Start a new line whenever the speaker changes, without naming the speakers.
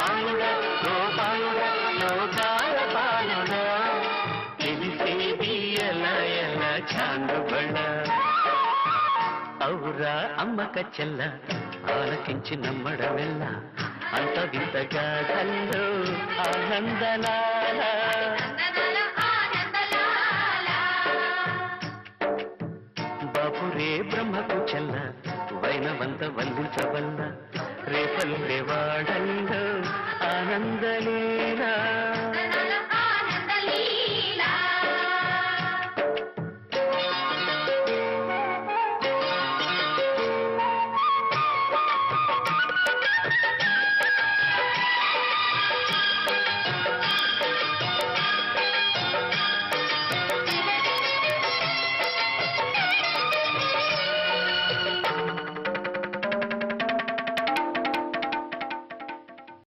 బాలుడ గోపాలుడ లోకాల బాలుడ తెలిసేది ఎలా ఎలా చాందుబడ ఔరా అమ్మక చెల్ల ఆలకించి నమ్మడమెల్ల అంత వింతగా కల్లో ఆనందలాల బాపురే బ్రహ్మకు చెల్ల వైనవంత వందించవల్ల రేపల్లె వాడల్లో ఆనందలీలా